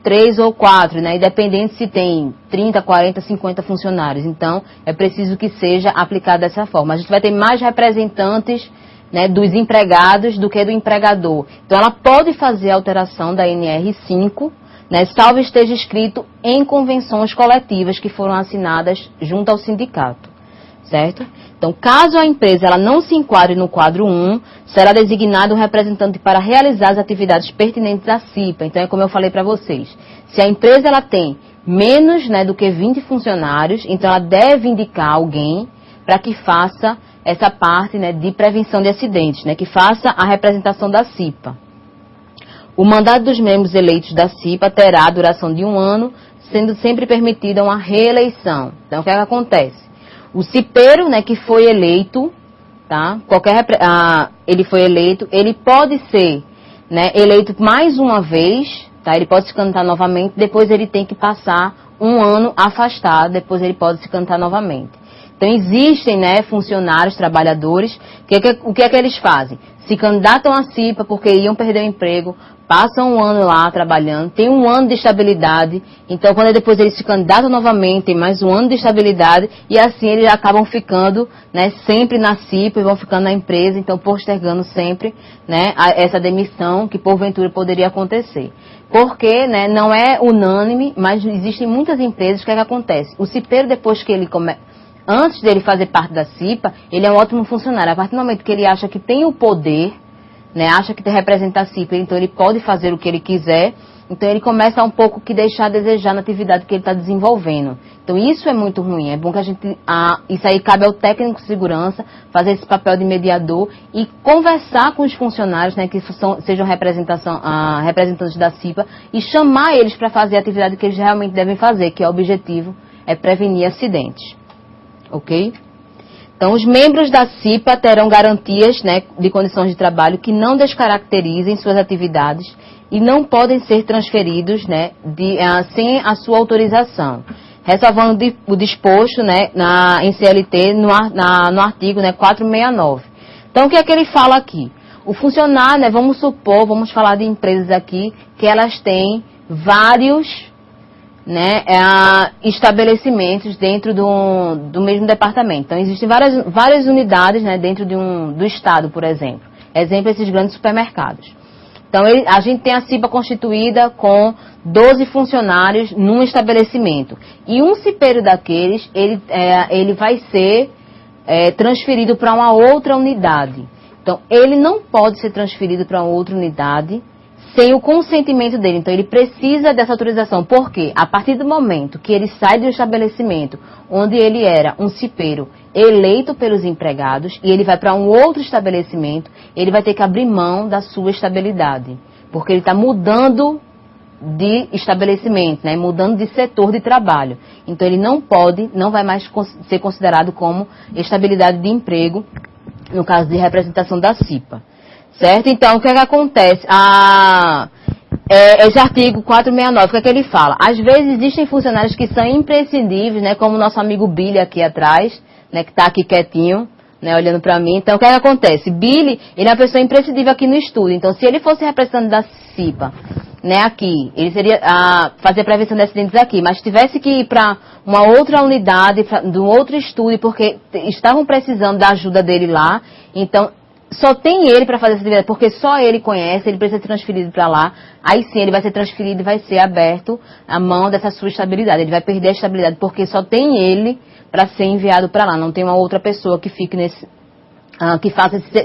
3 ou 4, né? Independente se tem 30, 40, 50 funcionários. Então, é preciso que seja aplicado dessa forma. A gente vai ter mais representantes, né, dos empregados do que do empregador. Então, ela pode fazer a alteração da NR5, né, salvo esteja escrito em convenções coletivas que foram assinadas junto ao sindicato, certo? Então, caso a empresa ela não se enquadre no quadro 1, será designado um representante para realizar as atividades pertinentes à CIPA. Então, é como eu falei para vocês, se a empresa ela tem menos, né, do que 20 funcionários, então ela deve indicar alguém para que faça essa parte, né, de prevenção de acidentes, né, que faça a representação da CIPA. O mandato dos membros eleitos da CIPA terá a duração de 1 ano, sendo sempre permitida uma reeleição. Então, o que é que acontece? O cipeiro, né, que foi eleito, tá? Ele foi eleito, ele pode ser, né, eleito mais uma vez, tá? Ele pode se candidatar novamente, depois ele tem que passar 1 ano afastado, depois ele pode se candidatar novamente. Então, existem, né, funcionários, trabalhadores, o que é que eles fazem? Se candidatam à CIPA porque iam perder o emprego, passam 1 ano lá trabalhando, tem 1 ano de estabilidade, então quando depois eles se candidatam novamente, tem mais 1 ano de estabilidade, e assim eles acabam ficando, né, sempre na CIPA e vão ficando na empresa, então postergando sempre, né, essa demissão que porventura poderia acontecer. Porque, né, não é unânime, mas existem muitas empresas, o que é que acontece? O cipeiro, depois que ele antes dele fazer parte da CIPA, ele é um ótimo funcionário. A partir do momento que ele acha que tem o poder, né, acha que representa a CIPA, então ele pode fazer o que ele quiser, então ele começa a um pouco que deixar a desejar na atividade que ele está desenvolvendo. Então isso é muito ruim, é bom que isso aí cabe ao técnico de segurança, fazer esse papel de mediador e conversar com os funcionários, né, que sejam representantes da CIPA, e chamar eles para fazer a atividade que eles realmente devem fazer, que é o objetivo, é prevenir acidentes. Ok? Então, os membros da CIPA terão garantias, né, de condições de trabalho que não descaracterizem suas atividades e não podem ser transferidos, né, sem a sua autorização. Ressalvando o disposto, né, em CLT no artigo, né, 469. Então, o que é que ele fala aqui? O funcionário, né, vamos falar de empresas aqui que elas têm vários, né, estabelecimentos dentro do mesmo departamento. Então, existem várias unidades, né, dentro do Estado, por exemplo. Exemplo, esses grandes supermercados. Então, a gente tem a CIPA constituída com 12 funcionários num estabelecimento. E um cipeiro daqueles, ele vai ser transferido para uma outra unidade. Então, ele não pode ser transferido para uma outra unidade sem o consentimento dele. Então, ele precisa dessa autorização. Por quê? A partir do momento que ele sai do estabelecimento onde ele era um cipeiro eleito pelos empregados e ele vai para um outro estabelecimento, ele vai ter que abrir mão da sua estabilidade. Porque ele está mudando de estabelecimento, né? Mudando de setor de trabalho. Então, ele não vai mais ser considerado como estabilidade de emprego, no caso de representação da CIPA. Certo? Então, o que é que acontece? Esse artigo 469, o que é que ele fala? Às vezes existem funcionários que são imprescindíveis, né? Como o nosso amigo Billy aqui atrás, né? Que está aqui quietinho, né? Olhando para mim. Então, o que é que acontece? Billy, ele é uma pessoa imprescindível aqui no estúdio. Então, se ele fosse representante da CIPA, né? Aqui, ele seria fazer prevenção de acidentes aqui. Mas tivesse que ir para uma outra unidade, de um outro estúdio, porque estavam precisando da ajuda dele lá. Então, só tem ele para fazer essa atividade, porque só ele conhece, ele precisa ser transferido para lá. Aí sim, ele vai ser transferido e vai ser aberto a mão dessa sua estabilidade. Ele vai perder a estabilidade, porque só tem ele para ser enviado para lá. Não tem uma outra pessoa que fique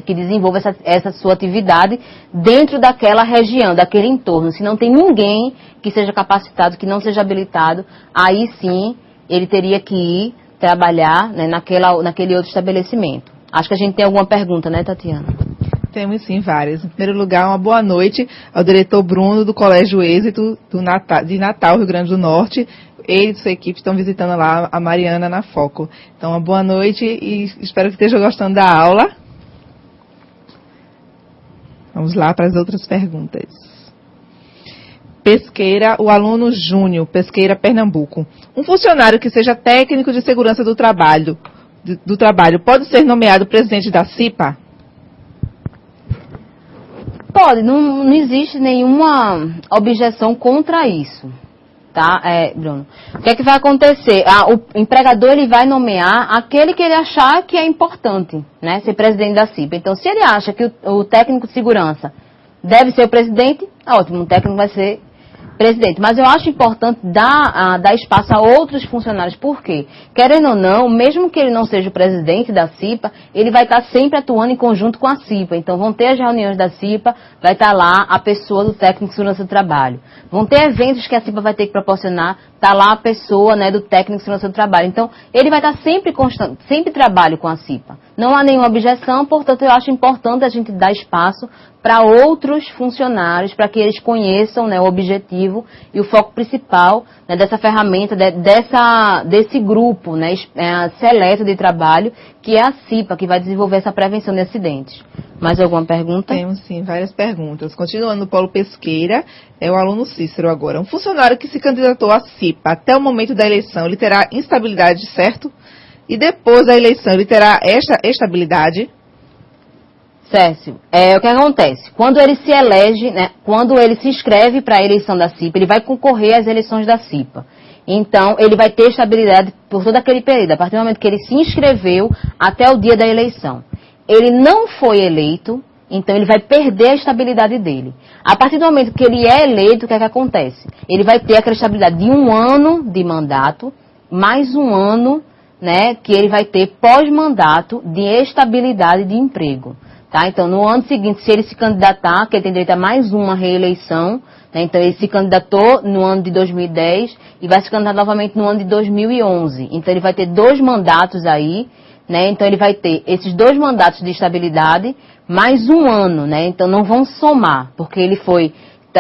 que desenvolva essa sua atividade dentro daquela região, daquele entorno. Se não tem ninguém que seja capacitado, que não seja habilitado, aí sim, ele teria que ir trabalhar, né, naquele outro estabelecimento. Acho que a gente tem alguma pergunta, né, Tatiana? Temos sim, várias. Em primeiro lugar, uma boa noite ao diretor Bruno do Colégio Êxito de Natal, Rio Grande do Norte. Ele e sua equipe estão visitando lá a Mariana na Foco. Então, uma boa noite e espero que estejam gostando da aula. Vamos lá para as outras perguntas. Pesqueira, o aluno Júnior, Pesqueira, Pernambuco. Um funcionário que seja técnico de segurança do trabalho pode ser nomeado presidente da CIPA? Pode, não existe nenhuma objeção contra isso, tá, Bruno? O que é que vai acontecer? O empregador ele vai nomear aquele que ele achar que é importante, né, ser presidente da CIPA. Então, se ele acha que o técnico de segurança deve ser o presidente, ótimo, o técnico vai ser presidente. Mas eu acho importante dar espaço a outros funcionários. Por quê? Querendo ou não, mesmo que ele não seja o presidente da CIPA, ele vai estar sempre atuando em conjunto com a CIPA. Então, vão ter as reuniões da CIPA, vai estar lá a pessoa do técnico de segurança do trabalho. Vão ter eventos que a CIPA vai ter que proporcionar, está lá a pessoa, né, do técnico de segurança do trabalho. Então, ele vai estar sempre constante, sempre trabalho com a CIPA. Não há nenhuma objeção, portanto, eu acho importante a gente dar espaço para outros funcionários, para que eles conheçam, né, o objetivo e o foco principal, né, dessa ferramenta, desse grupo, né, seleto de trabalho, que é a CIPA, que vai desenvolver essa prevenção de acidentes. Mais alguma pergunta? Temos sim, várias perguntas. Continuando no Polo Pesqueira, é o aluno Cícero agora. Um funcionário que se candidatou à CIPA até o momento da eleição, ele terá instabilidade, certo? E depois da eleição, ele terá esta estabilidade? Cécio, o que acontece? Quando ele se elege, né, quando ele se inscreve para a eleição da CIPA, ele vai concorrer às eleições da CIPA. Então, ele vai ter estabilidade por todo aquele período, a partir do momento que ele se inscreveu até o dia da eleição. Ele não foi eleito, então ele vai perder a estabilidade dele. A partir do momento que ele é eleito, o que é que acontece? Ele vai ter aquela estabilidade de 1 ano de mandato, mais 1 ano, né, que ele vai ter pós-mandato de estabilidade de emprego. Tá? Então, no ano seguinte, se ele se candidatar, que ele tem direito a mais uma reeleição, né? Então ele se candidatou no ano de 2010 e vai se candidatar novamente no ano de 2011. Então, ele vai ter 2 mandatos aí, né? Então, ele vai ter esses 2 mandatos de estabilidade, mais 1 ano, né? Então, não vão somar, porque ele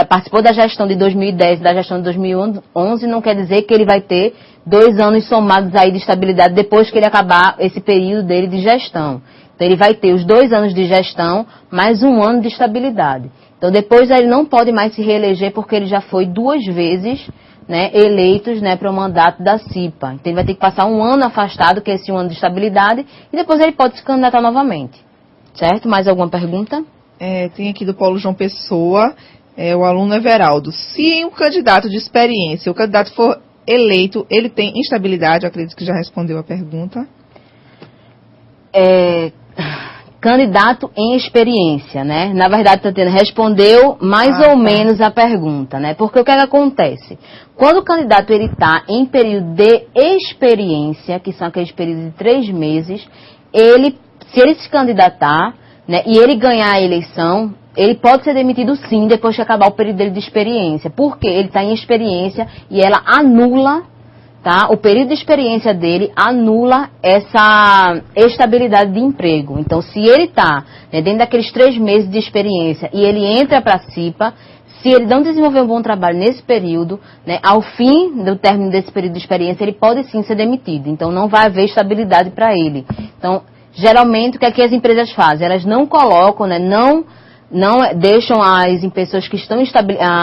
participou da gestão de 2010 e da gestão de 2011, não quer dizer que ele vai ter 2 anos somados aí de estabilidade depois que ele acabar esse período dele de gestão. Então, ele vai ter os 2 anos de gestão, mais 1 ano de estabilidade. Então, depois ele não pode mais se reeleger, porque ele já foi 2 vezes, né, eleitos, né, para o mandato da CIPA. Então, ele vai ter que passar 1 ano afastado, que é esse 1 ano de estabilidade, e depois ele pode se candidatar novamente. Certo? Mais alguma pergunta? Tem aqui do Polo João Pessoa, o aluno Everaldo. Se um candidato de experiência, o candidato for eleito, ele tem instabilidade? Eu acredito que já respondeu a pergunta. Candidato em experiência, né? Na verdade, Tatiana respondeu mais ou menos a pergunta, né? Porque o que acontece? Quando o candidato ele está em período de experiência, que são aqueles períodos de 3 meses, se ele se candidatar, né, e ele ganhar a eleição, ele pode ser demitido sim, depois que acabar o período dele de experiência. Porque ele está em experiência e ela anula, tá? O período de experiência dele anula essa estabilidade de emprego. Então, se ele está, né, dentro daqueles 3 meses de experiência e ele entra para a CIPA, se ele não desenvolver um bom trabalho nesse período, né, ao fim do término desse período de experiência, ele pode sim ser demitido. Então, não vai haver estabilidade para ele. Então, geralmente, o que é que as empresas fazem? Elas não colocam, né, não deixam as pessoas que estão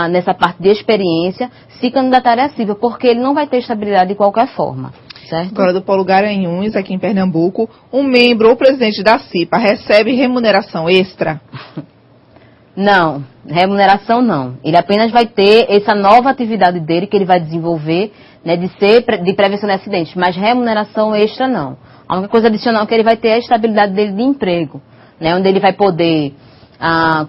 nessa parte de experiência se candidatarem à CIPA, porque ele não vai ter estabilidade de qualquer forma. Certo? Agora, do Polo Garanhuns, aqui em Pernambuco, um membro ou presidente da CIPA recebe remuneração extra? Não, remuneração não. Ele apenas vai ter essa nova atividade dele que ele vai desenvolver, né, de prevenção de acidentes, mas remuneração extra não. A única coisa adicional que ele vai ter é a estabilidade dele de emprego, né, onde ele vai poder,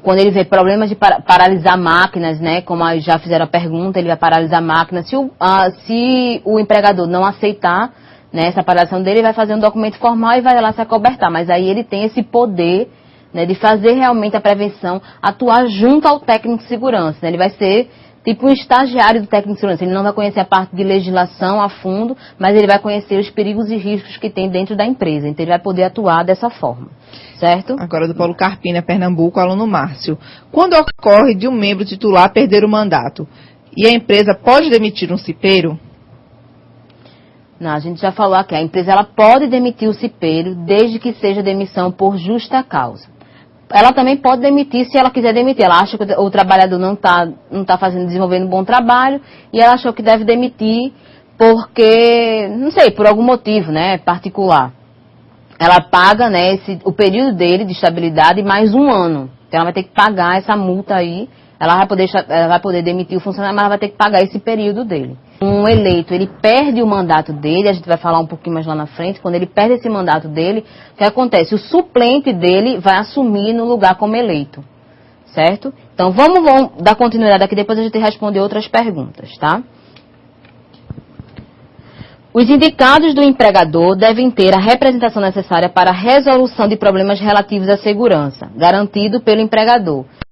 quando ele vê problemas de paralisar máquinas, né, como já fizeram a pergunta, ele vai paralisar máquinas. Se o empregador não aceitar, né, essa paralisação dele, ele vai fazer um documento formal e vai lá se acobertar. Mas aí ele tem esse poder, né, de fazer realmente a prevenção, atuar junto ao técnico de segurança. Né? Ele vai ser tipo um estagiário do técnico de segurança. Ele não vai conhecer a parte de legislação a fundo, mas ele vai conhecer os perigos e riscos que tem dentro da empresa. Então ele vai poder atuar dessa forma. Certo? Agora do Polo Carpina, Pernambuco, aluno Márcio. Quando ocorre de um membro titular perder o mandato e a empresa pode demitir um cipeiro? Não, a gente já falou aqui. A empresa ela pode demitir o cipeiro desde que seja demissão por justa causa. Ela também pode demitir se ela quiser demitir. Ela acha que o trabalhador não tá desenvolvendo um bom trabalho e ela achou que deve demitir porque, não sei, por algum motivo, né, particular. Ela paga, né, o período dele de estabilidade mais 1 ano. Então ela vai ter que pagar essa multa aí, ela vai poder demitir o funcionário, mas ela vai ter que pagar esse período dele. Um eleito, ele perde o mandato dele, a gente vai falar um pouquinho mais lá na frente, quando ele perde esse mandato dele, o que acontece? O suplente dele vai assumir no lugar como eleito, certo? Então vamos dar continuidade aqui, depois a gente responde outras perguntas, tá? Os indicados do empregador devem ter a representação necessária para a resolução de problemas relativos à segurança, garantido pelo empregador.